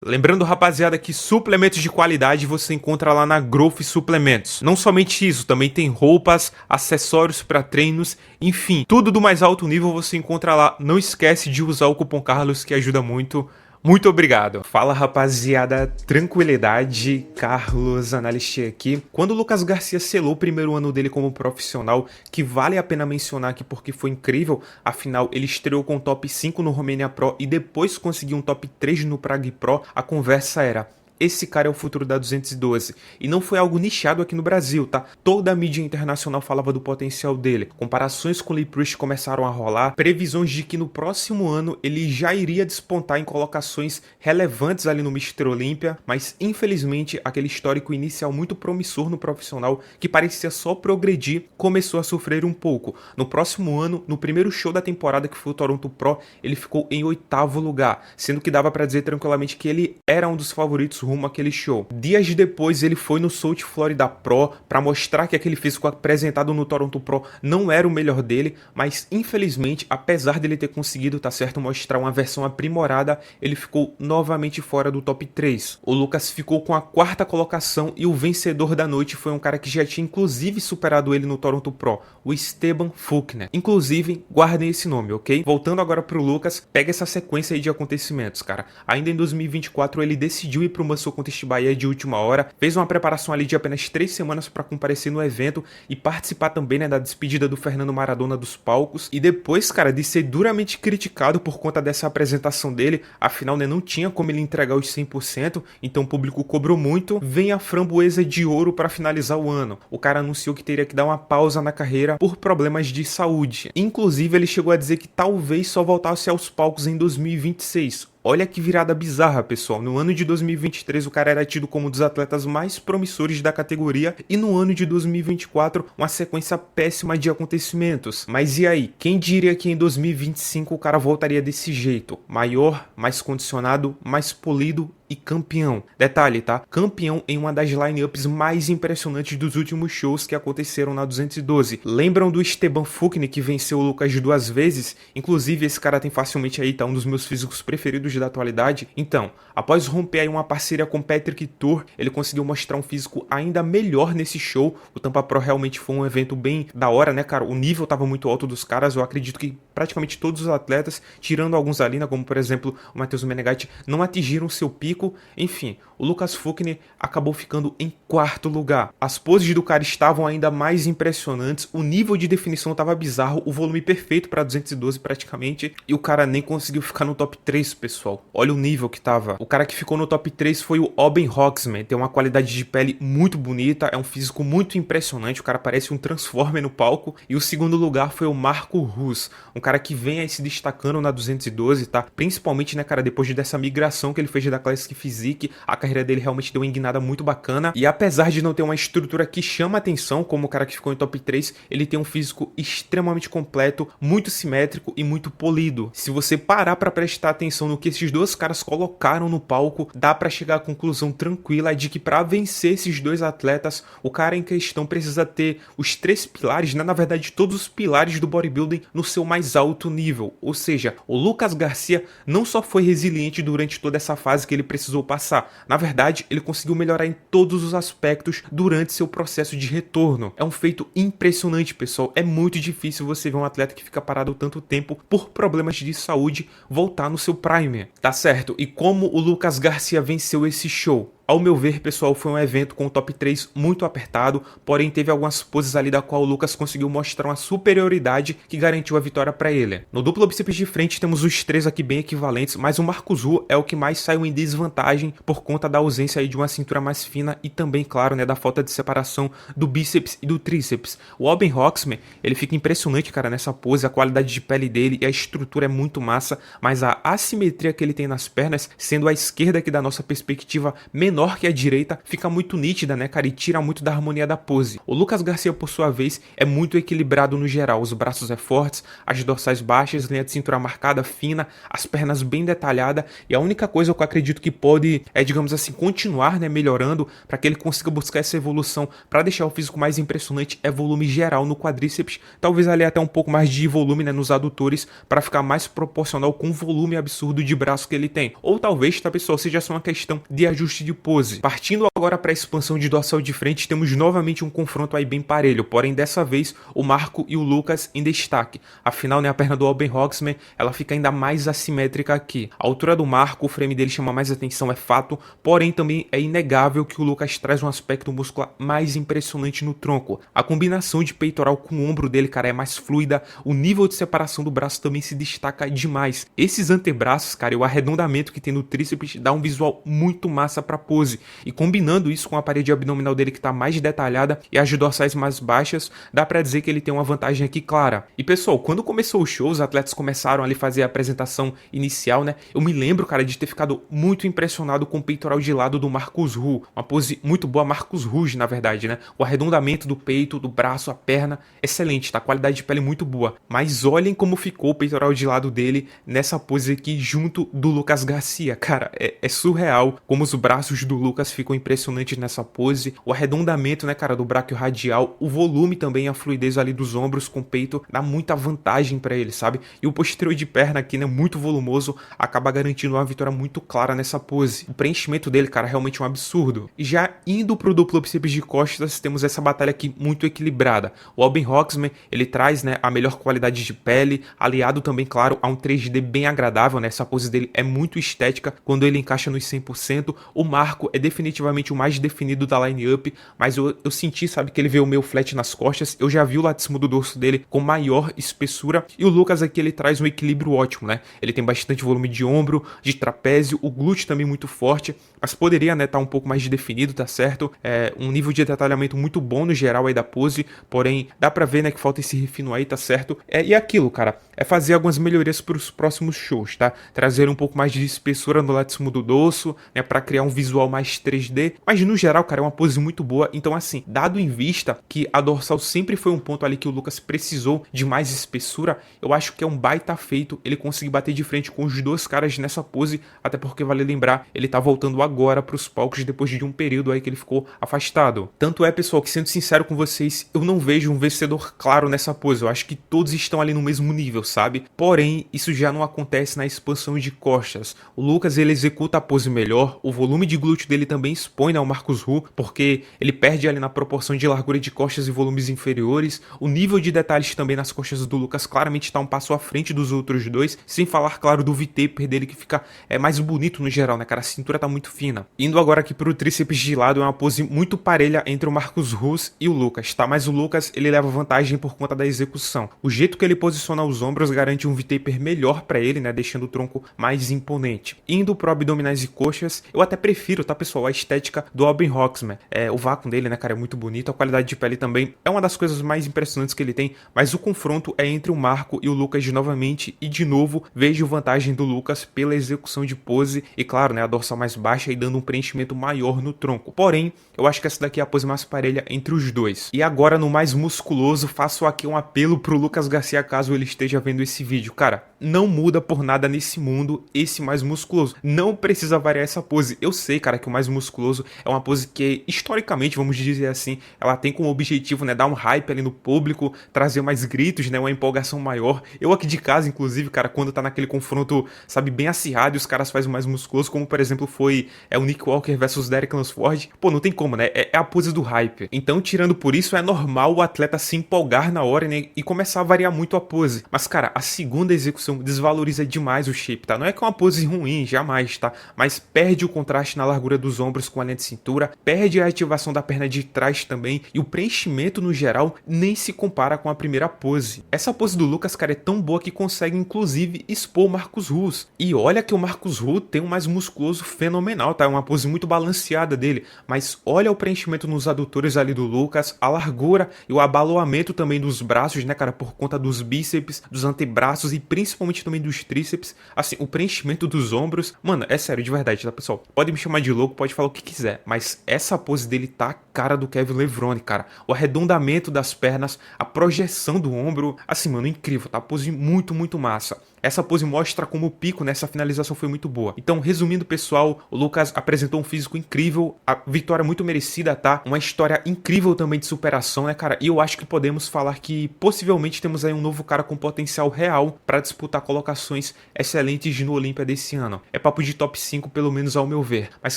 Lembrando, rapaziada, que suplementos de qualidade você encontra lá na Growth Suplementos. Não somente isso, também tem roupas, acessórios para treinos, enfim, tudo do mais alto nível você encontra lá. Não esquece de usar o cupom Carlos que ajuda muito. Muito obrigado. Fala, rapaziada, tranquilidade, Carlos Analista aqui. Quando o Lucas Garcia selou o primeiro ano dele como profissional, que vale a pena mencionar aqui porque foi incrível, afinal ele estreou com top 5 no Romania Pro e depois conseguiu um top 3 no Prague Pro, a conversa era: esse cara é o futuro da 212. E não foi algo nichado aqui no Brasil, tá? Toda a mídia internacional falava do potencial dele. Comparações com Lee Priest começaram a rolar. Previsões de que no próximo ano ele já iria despontar em colocações relevantes ali no Mr. Olympia. Mas infelizmente aquele histórico inicial muito promissor no profissional, que parecia só progredir, começou a sofrer um pouco. No próximo ano, no primeiro show da temporada, que foi o Toronto Pro, ele ficou em 8º lugar. Sendo que dava pra dizer tranquilamente que ele era um dos favoritos rumo àquele show. Dias depois ele foi no South Florida Pro para mostrar que aquele físico apresentado no Toronto Pro não era o melhor dele, mas infelizmente, apesar dele ter conseguido, tá certo, mostrar uma versão aprimorada, ele ficou novamente fora do top 3. O Lucas ficou com a 4ª colocação e o vencedor da noite foi um cara que já tinha inclusive superado ele no Toronto Pro, o Esteban Fuchner. Inclusive, guardem esse nome, ok? Voltando agora pro Lucas, pega essa sequência aí de acontecimentos, cara. Ainda em 2024 ele decidiu ir pro Muscle Contest Bahia de última hora, fez uma preparação ali de apenas 3 semanas para comparecer no evento e participar também, né, da despedida do Fernando Maradona dos palcos. E depois, cara, de ser duramente criticado por conta dessa apresentação dele, afinal, né, não tinha como ele entregar os 100%, então o público cobrou muito, vem a framboesa de ouro para finalizar o ano. O cara anunciou que teria que dar uma pausa na carreira por problemas de saúde. Inclusive, ele chegou a dizer que talvez só voltasse aos palcos em 2026. Olha que virada bizarra, pessoal. No ano de 2023, o cara era tido como um dos atletas mais promissores da categoria e no ano de 2024, uma sequência péssima de acontecimentos. Mas e aí? Quem diria que em 2025 o cara voltaria desse jeito? Maior, mais condicionado, mais polido e campeão. Detalhe, tá? Campeão em uma das lineups mais impressionantes dos últimos shows que aconteceram na 212. Lembram do Esteban Fuchner que venceu o Lucas 2 vezes? Inclusive, esse cara tem facilmente aí, tá, um dos meus físicos preferidos da atualidade. Então, após romper aí uma parceria com Patrick Tuor, ele conseguiu mostrar um físico ainda melhor nesse show. O Tampa Pro realmente foi um evento bem da hora, né, cara? O nível tava muito alto dos caras. Eu acredito que praticamente todos os atletas, tirando alguns ali, né, como por exemplo o Matheus Menegatti, não atingiram seu pico. Enfim, o Lucas Fuchner acabou ficando em 4º lugar. As poses do cara estavam ainda mais impressionantes, o nível de definição estava bizarro, o volume perfeito para 212 praticamente, e o cara nem conseguiu ficar no top 3, pessoal. Olha o nível que tava. O cara que ficou no top 3 foi o Oben Roxman, tem uma qualidade de pele muito bonita, é um físico muito impressionante, o cara parece um Transformer no palco, e o segundo lugar foi o Marco Rus, um cara que vem aí se destacando na 212, tá? Principalmente, né, cara, depois dessa migração que ele fez da Classic Physique, a carreira dele realmente deu uma guinada muito bacana, e apesar de não ter uma estrutura que chama atenção, como o cara que ficou em top 3, ele tem um físico extremamente completo, muito simétrico e muito polido. Se você parar pra prestar atenção no que esses dois caras colocaram no palco, dá pra chegar à conclusão tranquila de que pra vencer esses dois atletas, o cara em questão precisa ter os 3 pilares, né? Na verdade todos os pilares do bodybuilding no seu mais alto nível. Ou seja, o Lucas Garcia não só foi resiliente durante toda essa fase que ele precisou passar, na verdade ele conseguiu melhorar em todos os aspectos durante seu processo de retorno. É um feito impressionante, pessoal. É muito difícil você ver um atleta que fica parado tanto tempo por problemas de saúde voltar no seu prime, tá certo? E como o Lucas Garcia venceu esse show? Ao meu ver, pessoal, foi um evento com o top 3 muito apertado, porém teve algumas poses ali da qual o Lucas conseguiu mostrar uma superioridade que garantiu a vitória para ele. No duplo bíceps de frente temos os 3 aqui bem equivalentes, mas o Marcos Hu é o que mais saiu em desvantagem por conta da ausência aí de uma cintura mais fina e também, claro, né, da falta de separação do bíceps e do tríceps. O Oben Roxman, ele fica impressionante, cara, nessa pose, a qualidade de pele dele e a estrutura é muito massa, mas a assimetria que ele tem nas pernas, sendo a esquerda aqui da nossa perspectiva menor menor que a direita, fica muito nítida, né, cara, e tira muito da harmonia da pose. O Lucas Garcia, por sua vez, é muito equilibrado no geral, os braços fortes, as dorsais baixas, linha de cintura marcada, fina, as pernas bem detalhadas, e a única coisa que eu acredito que pode, digamos assim, continuar, né, melhorando, para que ele consiga buscar essa evolução, para deixar o físico mais impressionante, é volume geral no quadríceps, talvez ali até um pouco mais de volume, né, nos adutores, para ficar mais proporcional com o volume absurdo de braço que ele tem. Ou talvez, tá pessoal, seja só uma questão de ajuste de pose. Partindo agora para a expansão de dorsal de frente, temos novamente um confronto aí bem parelho, porém dessa vez o Marco e o Lucas em destaque. Afinal, né, a perna do Alben Hoxman, ela fica ainda mais assimétrica aqui. A altura do Marco, o frame dele chama mais atenção, é fato, porém também é inegável que o Lucas traz um aspecto muscular mais impressionante no tronco. A combinação de peitoral com o ombro dele, cara, é mais fluida, o nível de separação do braço também se destaca demais. Esses antebraços, cara, e o arredondamento que tem no tríceps dá um visual muito massa pra pose. E combinando isso com a parede abdominal dele que tá mais detalhada e as dorsais mais baixas, dá pra dizer que ele tem uma vantagem aqui clara. E pessoal, quando começou o show, os atletas começaram ali a fazer a apresentação inicial, né? Eu me lembro, cara, de ter ficado muito impressionado com o peitoral de lado do Marcus Ruhe. Uma pose muito boa, Marcus Ruge, na verdade, né? O arredondamento do peito, do braço, a perna, excelente, tá? Qualidade de pele muito boa. Mas olhem como ficou o peitoral de lado dele nessa pose aqui junto do Lucas Garcia. Cara, é surreal como os braços do Lucas ficam impressionantes nessa pose. O arredondamento, né, cara, do braquio radial, o volume também, a fluidez ali dos ombros com o peito, dá muita vantagem pra ele, sabe? E o posterior de perna aqui, né, muito volumoso, acaba garantindo uma vitória muito clara nessa pose. O preenchimento dele, cara, é realmente um absurdo. E já indo pro duplo bíceps de costas, temos essa batalha aqui muito equilibrada. O Alben Hoxman, ele traz, né, a melhor qualidade de pele, aliado também, claro, a um 3D bem agradável, né? Essa pose dele é muito estética quando ele encaixa nos 100%. O Marco é definitivamente o mais definido da line-up, mas eu senti, sabe, que ele veio meio flat nas costas. Eu já vi o lado de cima do dorso dele com maior espessura. E o Lucas aqui, ele traz um equilíbrio ótimo, né? Ele tem bastante volume de ombro, de trapézio, o glúteo também muito forte, mas poderia, né, tá um pouco mais definido, tá certo? Um nível de detalhamento muito bom no geral aí da pose, porém dá pra ver, né, que falta esse refino aí, tá certo? E aquilo, cara, é fazer algumas melhorias pros próximos shows, tá? Trazer um pouco mais de espessura no lado de cima do dorso, né, pra criar um visual mais 3D, mas no geral, cara, é uma pose muito boa. Então assim, dado em vista que a dorsal sempre foi um ponto ali que o Lucas precisou de mais espessura, eu acho que é um baita feito ele conseguir bater de frente com os dois caras nessa pose, até porque vale lembrar, ele tá voltando agora pros palcos depois de um período aí que ele ficou afastado. Tanto é, pessoal, que sendo sincero com vocês, eu não vejo um vencedor claro nessa pose. Eu acho que todos estão ali no mesmo nível, sabe? Porém, isso já não acontece na expansão de costas. O Lucas, ele executa a pose melhor, o volume de glúteo dele também expõe, né, ao Marcus Ruhe, porque ele perde ali na proporção de largura de costas e volumes inferiores. O nível de detalhes também nas costas do Lucas claramente está um passo à frente dos outros dois, sem falar, claro, do V-taper dele que fica mais bonito no geral, né, cara? A cintura tá muito fina. Indo agora aqui pro tríceps de lado, é uma pose muito parelha entre o Marcus Ruhe e o Lucas, tá? Mas o Lucas, ele leva vantagem por conta da execução. O jeito que ele posiciona os ombros garante um V-taper melhor pra ele, né, deixando o tronco mais imponente. Indo pro abdominais e coxas, eu até prefiro, tá, pessoal, a estética do Alben Hoxman. O vácuo dele, né, cara, é muito bonito, a qualidade de pele também é uma das coisas mais impressionantes que ele tem, mas o confronto é entre o Marco e o Lucas novamente, e de novo vejo vantagem do Lucas pela execução de pose e, claro, né, a dorsal mais baixa e dando um preenchimento maior no tronco. Porém, eu acho que essa daqui é a pose mais parelha entre os dois. E agora, no mais musculoso, faço aqui um apelo pro Lucas Garcia, caso ele esteja vendo esse vídeo. Cara, não muda por nada nesse mundo esse mais musculoso. Não precisa variar essa pose. Eu sei, cara, que o mais musculoso é uma pose que, historicamente, vamos dizer assim, ela tem como objetivo, né, dar um hype ali no público, trazer mais gritos, né, uma empolgação maior. Eu aqui de casa, inclusive, cara, quando tá naquele confronto, sabe, bem acirrado e os caras fazem o mais musculoso, como, por exemplo, foi o Nick Walker versus Derek Lansford, pô, não tem como, né, é a pose do hype. Então, tirando por isso, é normal o atleta se empolgar na hora, né, e começar a variar muito a pose. Mas, cara, a segunda execução desvaloriza demais o shape, tá? Não é que é uma pose ruim, jamais, tá? Mas perde o contraste na largura dos ombros com a linha de cintura, perde a ativação da perna de trás também, e o preenchimento no geral nem se compara com a primeira pose. Essa pose do Lucas, cara, é tão boa que consegue inclusive expor o Marcus Ruhe. E olha que o Marcus Ruhe tem um mais musculoso fenomenal, tá? É uma pose muito balanceada dele, mas olha o preenchimento nos adutores ali do Lucas, a largura e o abaloamento também dos braços, né, cara, por conta dos bíceps, dos antebraços e principalmente também dos tríceps. Assim, o preenchimento dos ombros, mano, é sério, de verdade, tá, pessoal? Pode me chamar de de louco, pode falar o que quiser, mas essa pose dele tá a cara do Kevin Levrone, cara. O arredondamento das pernas, a projeção do ombro, assim, mano, incrível, tá? Pose muito, muito massa. Essa pose mostra como o pico nessa finalização foi muito boa. Então, resumindo, pessoal, o Lucas apresentou um físico incrível, a vitória muito merecida, tá? Uma história incrível também de superação, né, cara? E eu acho que podemos falar que possivelmente temos aí um novo cara com potencial real para disputar colocações excelentes no Olímpia desse ano. É papo de top 5, pelo menos ao meu ver. Mas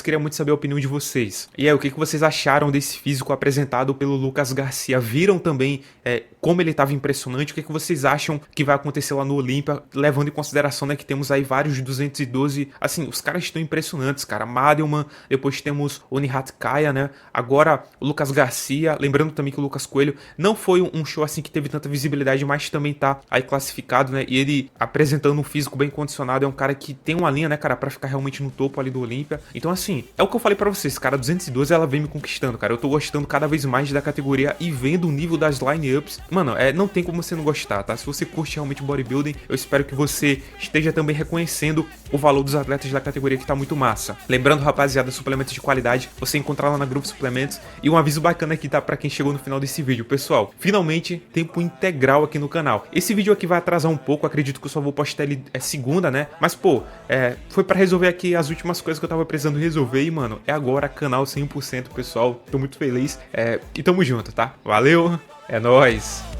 queria muito saber a opinião de vocês. E aí, o que vocês acharam desse físico apresentado pelo Lucas Garcia? Viram também como ele estava impressionante? O que vocês acham que vai acontecer lá no Olímpia? Levando em consideração, né, que temos aí vários 212, assim, os caras estão impressionantes, cara. Madelman, depois temos o Nihat Kaya, né, agora o Lucas Garcia, lembrando também que o Lucas Coelho não foi um show assim que teve tanta visibilidade, mas também tá aí classificado, né, e ele apresentando um físico bem condicionado, é um cara que tem uma linha, né, cara, pra ficar realmente no topo ali do Olímpia. Então, assim, é o que eu falei pra vocês, cara, 212 ela vem me conquistando, cara, eu tô gostando cada vez mais da categoria e vendo o nível das line-ups, mano, não tem como você não gostar, tá? Se você curte realmente bodybuilding, eu espero que você esteja também reconhecendo o valor dos atletas da categoria, que tá muito massa. Lembrando, rapaziada, suplementos de qualidade, você encontrar lá na Grupo Suplementos. E um aviso bacana aqui, tá? Pra quem chegou no final desse vídeo. Pessoal, finalmente, tempo integral aqui no canal. Esse vídeo aqui vai atrasar um pouco, acredito que eu só vou postar ele segunda, né? Mas, pô, foi pra resolver aqui as últimas coisas que eu tava precisando resolver. E, mano, é agora canal 100%, pessoal. Tô muito feliz. E tamo junto, tá? Valeu, é nóis!